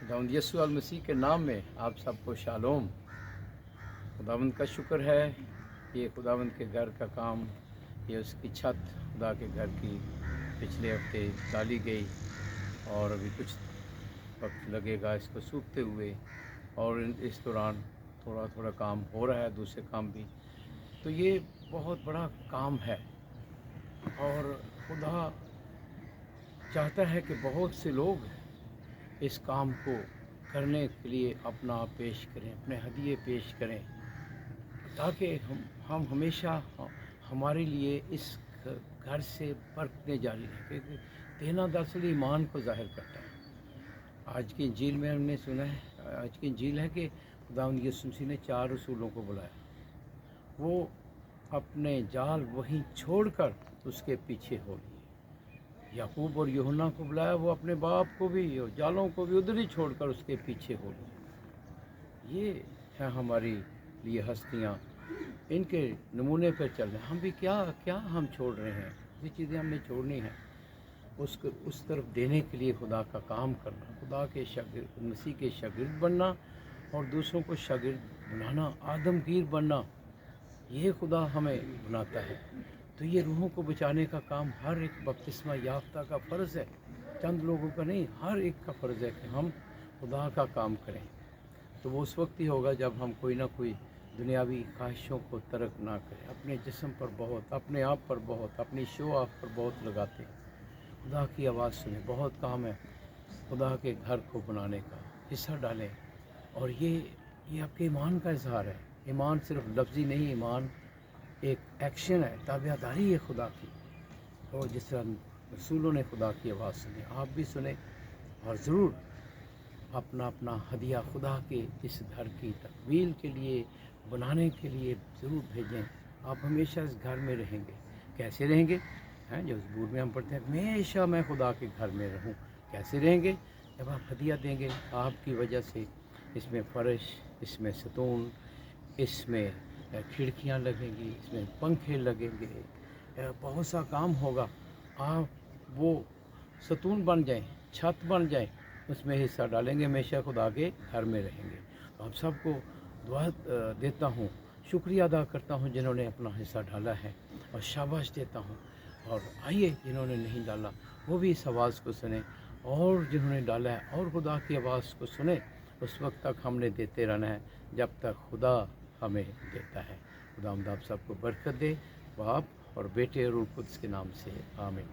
खुदावंद यीशु अल मसीह के नाम में आप सबको शालोम। खुदावंद का शुक्र है, ये खुदावंद के घर का काम, ये उसकी छत खुदा के घर की पिछले हफ्ते डाली गई और अभी कुछ वक्त लगेगा इसको सूखते हुए, और इस दौरान थोड़ा थोड़ा काम हो रहा है, दूसरे काम भी। तो ये बहुत बड़ा काम है और खुदा चाहता है कि बहुत से लोग इस काम को करने के लिए अपना पेश करें, अपने हदिये पेश करें, ताकि हम हमेशा हमारे लिए इस घर से बरकतें जारी रहें, क्योंकि देना दरअसल ईमान को जाहिर करता है। आज की इंजील में हमने सुना है, आज की इंजील है कि खुदावंद यीशु मसीह ने 4 रसूलों को बुलाया, वो अपने जाल वहीं छोड़कर उसके पीछे हो लिए। याकूब और यूहन्ना को बुलाया, वो अपने बाप को भी और जालों को भी उधर ही छोड़कर उसके पीछे हो लिए। ये है हमारी लिए हस्तियाँ, इनके नमूने पर चल रहे हैं। हम भी क्या हम छोड़ रहे हैं, ये चीज़ें हमने छोड़नी हैं। उस तरफ देने के लिए खुदा का काम करना, खुदा के शागिर्द, मसीह के शागिर्द बनना और दूसरों को शागिर्द बनाना, आदमगीर बनना, ये खुदा हमें बनाता है। तो ये रूहों को बचाने का काम हर एक बपतिस्मा याफ्ता का फ़र्ज़ है, चंद लोगों का नहीं, हर एक का फ़र्ज़ है कि हम खुदा का काम करें। तो वो उस वक्त ही होगा जब हम कोई ना कोई दुनियावी ख्वाहिशों को तर्क ना करें, अपने जिस्म पर बहुत, अपने आप पर बहुत, अपनी शो ऑफ पर बहुत लगाते हैं। खुदा की आवाज़ सुने, बहुत काम है खुदा के घर को बनाने का, हिस्सा डालें। और ये आपके ईमान का इजहार है। ईमान सिर्फ लफ्ज़ी नहीं, ईमान एक एक्शन है, ताबेदारी है खुदा की। और जिस तरह रसूलों ने खुदा की आवाज़ सुनी, आप भी सुने और ज़रूर अपना अपना हदिया खुदा के इस घर की तकमील के लिए, बनाने के लिए ज़रूर भेजें। आप हमेशा इस घर में रहेंगे। कैसे रहेंगे? हैं जो ज़बूर में हम पढ़ते हैं, हमेशा मैं खुदा के घर में रहूं। कैसे रहेंगे? जब आप हदिया देंगे, आपकी वजह से इसमें फ़र्श, इसमें सतून, इसमें खिड़कियां लगेंगी, इसमें पंखे लगेंगे, बहुत सा काम होगा। आप वो सतून बन जाएं, छत बन जाएं, उसमें हिस्सा डालेंगे, हमेशा खुदा के घर में रहेंगे। तो आप सबको दुआ देता हूँ, शुक्रिया अदा करता हूँ जिन्होंने अपना हिस्सा डाला है, और शाबाश देता हूँ। और आइए जिन्होंने नहीं डाला वो भी इस आवाज़ को सुने, और जिन्होंने डाला है और खुदा की आवाज़ को सुने। उस वक्त तक हमने देते रहना है जब तक खुदा हमें देता है। खुदा आप सबको बरकत दे, बाप और बेटे और रूह कुद्स के नाम से, आमीन।